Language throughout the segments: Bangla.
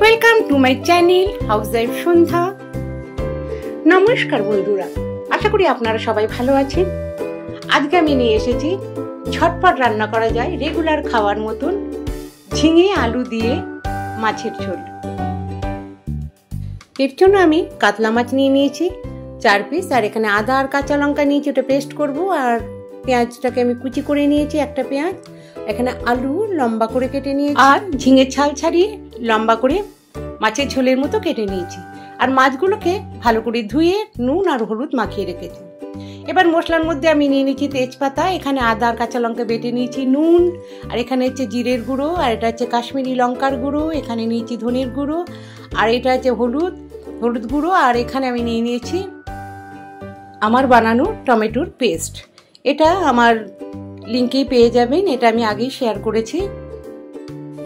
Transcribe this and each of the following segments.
Welcome to my channel housewife Sandhya. নমস্কার বন্ধুরা, আশা করি আপনারা সবাই ভালো আছেন। আজকে আমি নিয়ে এসেছি ঝটপট রান্না করা যায় রেগুলার খাওয়ার মতন ঝিঙে আলু দিয়ে মাছের ঝোল। এর জন্য আমি কাতলা মাছ নিয়ে নিয়েছি 4 পিস, আর এখানে আদা আর কাঁচা লঙ্কা নিয়েছি, ওটা পেস্ট করব। আর পেঁয়াজটাকে আমি কুচি করে নিয়েছি, একটা পেঁয়াজ। এখানে আলু লম্বা করে কেটে নিয়েছি, আর ঝিঙের ছাল ছাড়িয়ে লম্বা করে মাছের ঝোলের মতো কেটে নিয়েছি। আর মাছগুলোকে ভালো করে ধুয়ে নুন আর হলুদ মাখিয়ে রেখেছি। এবার মশলার মধ্যে আমি নিয়ে নিয়েছি তেজপাতা, এখানে আদা আর কাঁচা লঙ্কা বেটে নিয়েছি, নুন, আর এখানে হচ্ছে জিরের গুঁড়ো, আর এটা হচ্ছে কাশ্মীরি লঙ্কার গুঁড়ো, এখানে নিয়েছি ধনের গুঁড়ো, আর এটা হচ্ছে হলুদ গুঁড়ো, আর এখানে আমি নিয়ে নিয়েছি আমার বানানো টমেটোর পেস্ট। এটা আমার লিঙ্কেই পেয়ে যাবেন, এটা আমি আগেই শেয়ার করেছি।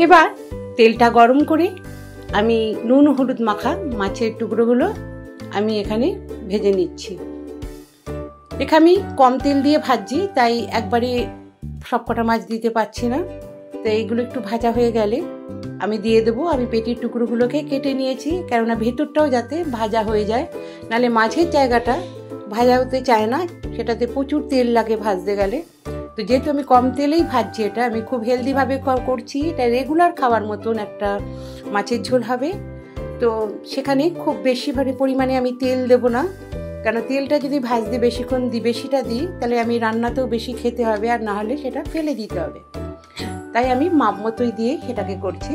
এবার তেলটা গরম করে আমি নুন হলুদ মাখা মাছের টুকরোগুলো আমি এখানে ভেজে নিচ্ছি। এখানে আমি কম তেল দিয়ে ভাজছি, তাই একবারে সবকটা মাছ দিতে পারছি না। তো এইগুলো একটু ভাজা হয়ে গেলে আমি দিয়ে দেবো। আমি পেটির টুকরোগুলোকে কেটে নিয়েছি, কেননা ভেতরটাও যাতে ভাজা হয়ে যায়, নাহলে মাছের জায়গাটা ভাজা হতে চায় না, সেটাতে প্রচুর তেল লাগে ভাজতে গেলে। তো যেহেতু আমি কম তেলেই ভাজছি, এটা আমি খুব হেলদিভাবে করছি, এটা রেগুলার খাওয়ার মতন একটা মাছের ঝোল হবে। তো সেখানে খুব বেশি পরিমাণে আমি তেল দেবো না, কেন তেলটা যদি ভাজতে বেশিক্ষণ বেশিটা দিই তাহলে আমি রান্নাতেও বেশি খেতে হবে, আর না হলে সেটা ফেলে দিতে হবে। তাই আমি মাপ মতোই দিয়ে সেটাকে করছি।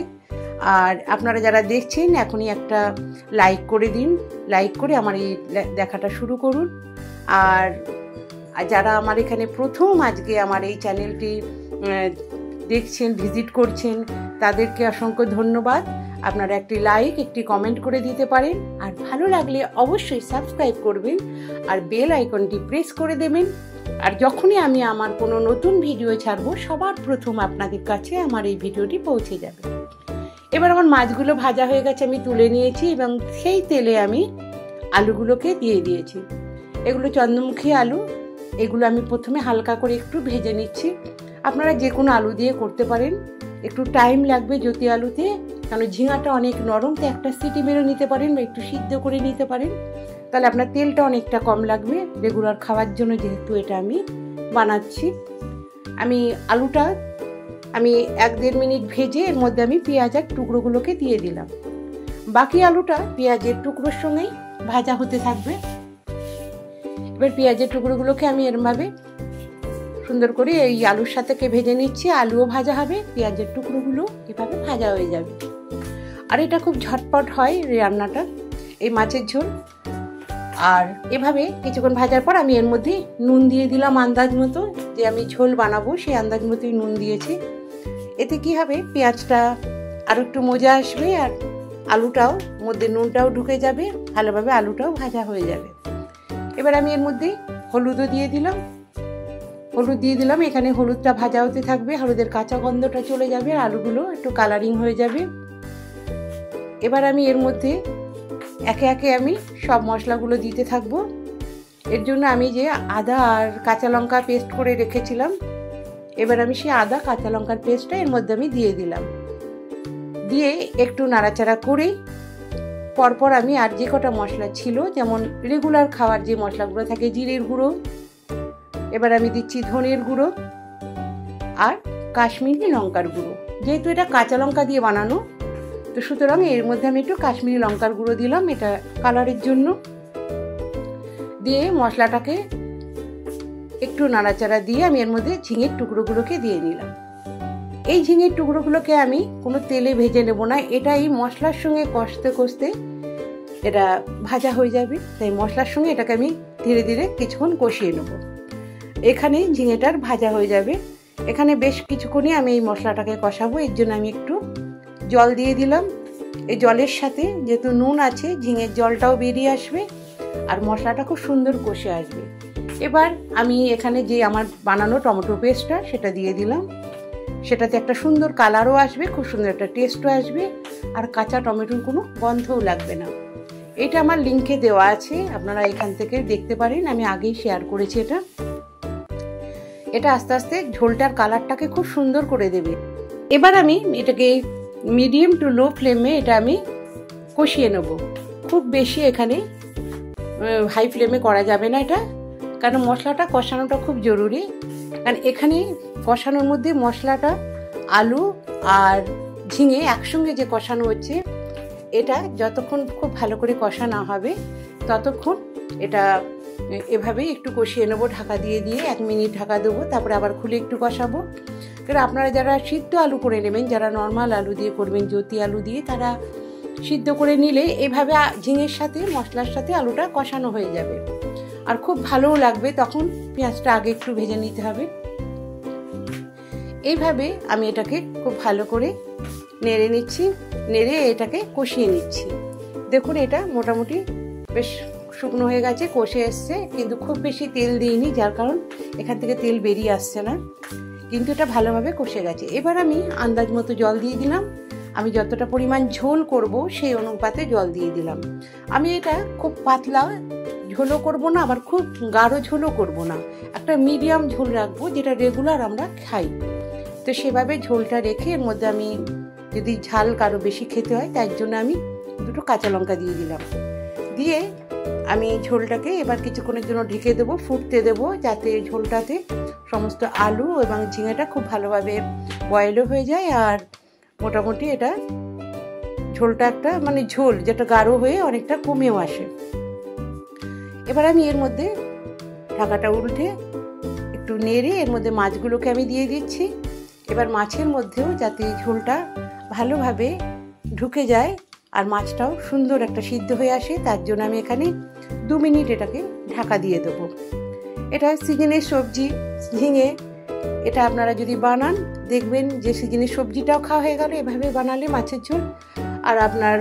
আর আপনারা যারা দেখছেন এখনই একটা লাইক করে দিন, লাইক করে আমার এই দেখাটা শুরু করুন। আর যারা আমার এখানে প্রথম আজকে আমার এই চ্যানেলটি দেখছেন, ভিজিট করছেন, তাদেরকে অসংখ্য ধন্যবাদ। আপনারা একটি লাইক, একটি কমেন্ট করে দিতে পারেন, আর ভালো লাগলে অবশ্যই সাবস্ক্রাইব করবেন আর বেল আইকনটি প্রেস করে দেবেন। আর যখনই আমি আমার কোনো নতুন ভিডিও ছাড়বো, সবার প্রথম আপনাদের কাছে আমার এই ভিডিওটি পৌঁছে যাবে। এবার আমার মাছগুলো ভাজা হয়ে গেছে, আমি তুলে নিয়েছি, এবং সেই তেলে আমি আলুগুলোকে দিয়ে দিয়েছি। এগুলো চন্দ্রমুখী আলু, এগুলো আমি প্রথমে হালকা করে একটু ভেজে নিচ্ছি। আপনারা যে কোনো আলু দিয়ে করতে পারেন, একটু টাইম লাগবে জ্যোতি আলুতে, কারণ ঝিঙাটা অনেক নরম, তো একটা সিটি মেরে নিতে পারেন বা একটু সিদ্ধ করে নিতে পারেন, তাহলে আপনার তেলটা অনেকটা কম লাগবে রেগুলার খাওয়ার জন্য, যেহেতু এটা আমি বানাচ্ছি। আমি আলুটা 1-1.5 মিনিট ভেজে এর মধ্যে আমি পেঁয়াজের টুকরোগুলোকে দিয়ে দিলাম। বাকি আলুটা পেঁয়াজের টুকরোর সঙ্গেই ভাজা হতে থাকবে। এবার পেঁয়াজের টুকরোগুলোকে আমি এরমভাবে সুন্দর করে এই আলুর সাথে ভেজে নিচ্ছি। আলুও ভাজা হবে, পেঁয়াজের টুকরোগুলো এভাবে ভাজা হয়ে যাবে। আর এটা খুব ঝটপট হয় রান্নাটা, এই মাছের ঝোল। আর এভাবে কিছুক্ষণ ভাজার পর আমি এর মধ্যে নুন দিয়ে দিলাম আন্দাজ মতো, যে আমি ঝোল বানাবো সেই আন্দাজ মতোই নুন দিয়েছি। এতে কি হবে, পেঁয়াজটা আর একটু মজা আসবে, আর আলুটাও মধ্যে নুনটাও ঢুকে যাবে, ভালোভাবে আলুটাও ভাজা হয়ে যাবে। এবার আমি এর মধ্যে হলুদ দিয়ে দিলাম। এখানে হলুদটা ভাজা হতে থাকবে, হলুদের কাঁচা গন্ধটা চলে যাবে, আর আলুগুলো একটু কালারিং হয়ে যাবে। এবার আমি এর মধ্যে একে একে আমি সব মশলাগুলো দিতে থাকবো। এর জন্য আমি যে আদা আর কাঁচা লঙ্কা পেস্ট করে রেখেছিলাম, এবার আমি সেই আদা কাঁচা লঙ্কার পেস্টটা এর মধ্যে আমি দিয়ে দিলাম। দিয়ে একটু নাড়াচাড়া করে পরপর আমি আর যে কটা মশলা ছিল, যেমন রেগুলার খাওয়ার যে মশলাগুলো থাকে, জিরের গুঁড়ো, এবার আমি দিচ্ছি ধনের গুঁড়ো আর কাশ্মীরি লঙ্কার গুঁড়ো। যেহেতু এটা কাঁচা লঙ্কা দিয়ে বানানো, তো সুতরাং এর মধ্যে আমি একটু কাশ্মীরি লঙ্কার গুঁড়ো দিলাম, এটা কালারের জন্য। দিয়ে মশলাটাকে একটু নাড়াচাড়া দিয়ে আমি এর মধ্যে ঝিঙের টুকরোগুলোকে দিয়ে নিলাম। এই ঝিঙের টুকরোগুলোকে আমি কোনো তেলে ভেজে নেব না, এটা এই মশলার সঙ্গে কষতে কষতে এটা ভাজা হয়ে যাবে। তাই মশলার সঙ্গে এটাকে আমি ধীরে ধীরে কিছুক্ষণ কষিয়ে নেব। এখানে ঝিঙেটার ভাজা হয়ে যাবে। এখানে বেশ কিছুক্ষণই আমি এই মশলাটাকে কষাবো, এর জন্য আমি একটু জল দিয়ে দিলাম। এই জলের সাথে যেহেতু নুন আছে, ঝিঙের জলটাও বেরিয়ে আসবে, আর মশলাটা খুব সুন্দর কষে আসবে। এবার আমি এখানে যে আমার বানানো টমেটো পেস্টটা সেটা দিয়ে দিলাম। সেটাতে একটা সুন্দর কালারও আসবে, খুব সুন্দর একটা টেস্টও আসবে, আর কাঁচা টমেটোর কোনো গন্ধও লাগবে না। এটা আমার লিঙ্কে দেওয়া আছে, আপনারা এখান থেকে দেখতে পারেন, আমি আগেই শেয়ার করেছি। এটা আস্তে আস্তে ঝোলটার কালারটাকে খুব সুন্দর করে দেবে। এবার আমি এটাকে মিডিয়াম টু লো ফ্লেমে এটা আমি কষিয়ে নেব। খুব বেশি এখানে হাই ফ্লেমে করা যাবে না এটা, কারণ মশলাটা কষানোটা খুব জরুরি। কারণ এখানে কষানোর মধ্যে মশলাটা, আলু আর ঝিঙে একসঙ্গে যে কষানো হচ্ছে, এটা যতক্ষণ খুব ভালো করে কষা না হবে ততক্ষণ এটা এভাবেই একটু কষিয়ে নেবো ঢাকা দিয়ে 1 মিনিট ঢাকা দেবো, তারপরে আবার খুলে একটু কষাবো। কারণ আপনারা যারা সিদ্ধ আলু করে নেবেন, যারা নর্মাল আলু দিয়ে করবেন, জ্যোতি আলু দিয়ে, তারা সিদ্ধ করে নিলে এভাবে ঝিঙের সাথে মশলার সাথে আলুটা কষানো হয়ে যাবে আর খুব ভালোও লাগবে। তখন পেঁয়াজটা আগে একটু ভেজে নিতে হবে। এইভাবে আমি এটাকে খুব ভালো করে নেড়ে নিচ্ছি, নেড়ে এটাকে কষিয়ে নিচ্ছি। দেখুন এটা মোটামুটি বেশ শুকনো হয়ে গেছে, কষে এসছে, কিন্তু খুব বেশি তেল দিইনি, যার কারণ এখান থেকে তেল বেরিয়ে আসছে না, কিন্তু এটা ভালোভাবে কষে গেছে। এবার আমি আন্দাজ মতো জল দিয়ে দিলাম। আমি যতটা পরিমাণ ঝোল করব সেই অনুপাতে জল দিয়ে দিলাম। আমি এটা খুব পাতলা ঝোলও করব না, আবার খুব গাঢ় ঝোলও করব না, একটা মিডিয়াম ঝোল রাখবো, যেটা রেগুলার আমরা খাই। তো সেভাবে ঝোলটা রেখে এর মধ্যে আমি যদি ঝাল কারো বেশি খেতে হয় তার জন্য আমি 2টো কাঁচা লঙ্কা দিয়ে দিলাম। দিয়ে আমি ঝোলটাকে এবার কিছুক্ষণের জন্য ঢেকে দেবো, ফুটতে দেবো, যাতে ঝোলটাতে সমস্ত আলু এবং ঝিঙেটা খুব ভালোভাবে বয়েলও হয়ে যায় আর মোটামুটি এটা ঝোলটা একটা মানে ঝোল যেটা গাঢ় হয়ে অনেকটা কমেও আসে। এবার আমি এর মধ্যে ঢাকাটা উল্টে একটু নেড়ে এর মধ্যে মাছগুলোকে আমি দিয়ে দিচ্ছি। এবার মাছের মধ্যেও যাতে ঝোলটা ভালোভাবে ঢুকে যায় আর মাছটাও সুন্দর একটা সিদ্ধ হয়ে আসে, তার জন্য আমি এখানে 2 মিনিট এটাকে ঢাকা দিয়ে দেবো। এটা সিজনের সবজি ঝিঙে, এটা আপনারা যদি বানান দেখবেন যে সিজনের সবজিটাও খাওয়া হয়ে গেল এভাবে বানালে মাছের ঝোল, আর আপনার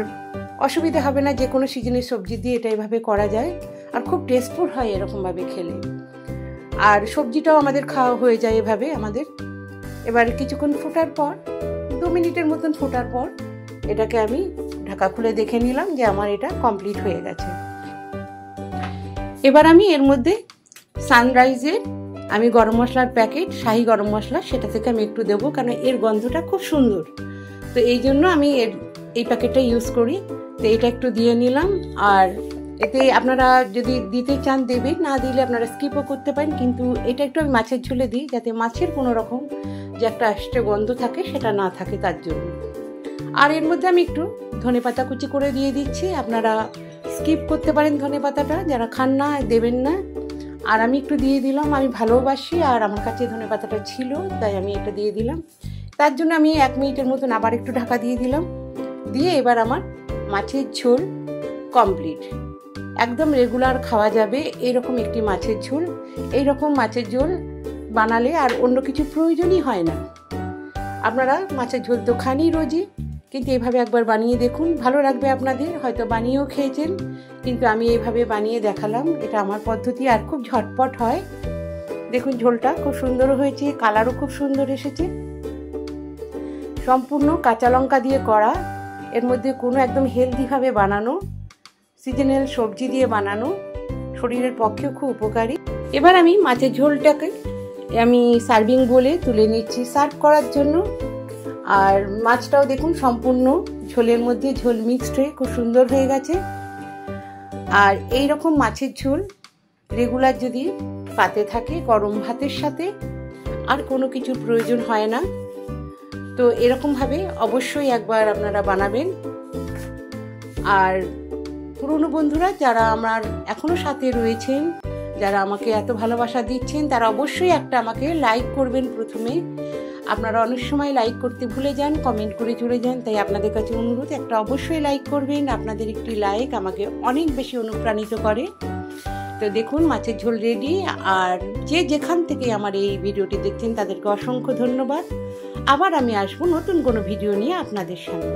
অসুবিধা হবে না। যে কোনো সিজনের সবজি দিয়ে এটা এভাবে করা যায় আর খুব টেস্টফুল হয় এরকমভাবে খেলে, আর সবজিটাও আমাদের খাওয়া হয়ে যায় এভাবে আমাদের। এবার কিছুক্ষণ ফোটার পর 2 মিনিটের মতন ফোটার পর এটাকে আমি ঢাকা খুলে দেখে নিলাম যে আমার এটা কমপ্লিট হয়ে গেছে। এবার আমি এর মধ্যে সানরাইজের আমি গরম মশলার প্যাকেট, শাহি গরম মশলা, সেটা থেকে আমি একটু দেবো, কারণ এর গন্ধটা খুব সুন্দর, তো এই জন্য আমি এই প্যাকেটটা ইউজ করি। তো এটা একটু দিয়ে নিলাম, আর এতে আপনারা যদি দিতে চান দেবেন, না দিলে আপনারা স্কিপও করতে পারেন, কিন্তু এটা একটু আমি মাছের ঝোলে দিই যাতে মাছের কোনো রকম যে একটা আষ্টে গন্ধ থাকে সেটা না থাকে, তার জন্য। আর এর মধ্যে আমি একটু ধনেপাতা কুচি করে দিয়ে দিচ্ছি, আপনারা স্কিপ করতে পারেন ধনেপাতাটা, যারা খান না দেবেন না। আর আমি একটু দিয়ে দিলাম, আমি ভালোবাসি আর আমার কাছে ধনেপাতাটা ছিল তাই আমি এটা দিয়ে দিলাম। তার জন্য আমি 1 মিনিটের মতন আবার একটু ঢাকা দিয়ে দিলাম। দিয়ে এবার আমার মাছের ঝোল কমপ্লিট, একদম রেগুলার খাওয়া যাবে এরকম একটি মাছের ঝোল। এইরকম মাছের ঝোল বানালে আর অন্য কিছু প্রয়োজনই হয় না। আপনারা মাছের ঝোল তো খানই রোজই, কিন্তু এভাবে একবার বানিয়ে দেখুন, ভালো লাগবে আপনাদের। হয়তো বানিয়েও খেয়েছেন, কিন্তু আমি এইভাবে বানিয়ে দেখালাম, এটা আমার পদ্ধতি আর খুব ঝটপট হয়। দেখুন ঝোলটা খুব সুন্দর হয়েছে, কালারও খুব সুন্দর এসেছে। সম্পূর্ণ কাঁচা লঙ্কা দিয়ে করা, এর মধ্যে কোনো একদম হেলদিভাবে বানানো, সিজনাল সবজি দিয়ে বানানো, শরীরের পক্ষেও খুব উপকারী। এবার আমি মাছের ঝোলটাকে আমি সার্ভিং বলে তুলে নিচ্ছি সার্ভ করার জন্য। আর মাছটাও দেখুন সম্পূর্ণ ঝোলের মধ্যে ঝোল মিক্সড হয়ে খুব সুন্দর হয়ে গেছে। আর এই রকম মাছের ঝোল রেগুলার যদি পাতে থাকে গরম ভাতের সাথে, আর কোনো কিছুর প্রয়োজন হয় না। তো এরকমভাবে অবশ্যই একবার আপনারা বানাবেন। আর পুরনো বন্ধুরা যারা আমার এখনো সাথে রয়েছেন, যারা আমাকে এত ভালোবাসা দিচ্ছেন, তারা অবশ্যই একটা আমাকে লাইক করবেন। প্রথমে আপনারা অনেক সময় লাইক করতে ভুলে যান, কমেন্ট করে চলে যান, তাই আপনাদের কাছে অনুরোধ একটা অবশ্যই লাইক করবেন। আপনাদের একটি লাইক আমাকে অনেক বেশি অনুপ্রাণিত করে। তো দেখুন মাছের ঝোল রেডি। আর যে যেখান থেকে আমার এই ভিডিওটি দেখছেন তাদেরকে অসংখ্য ধন্যবাদ। আবার আমি আসবো নতুন কোনো ভিডিও নিয়ে আপনাদের সামনে।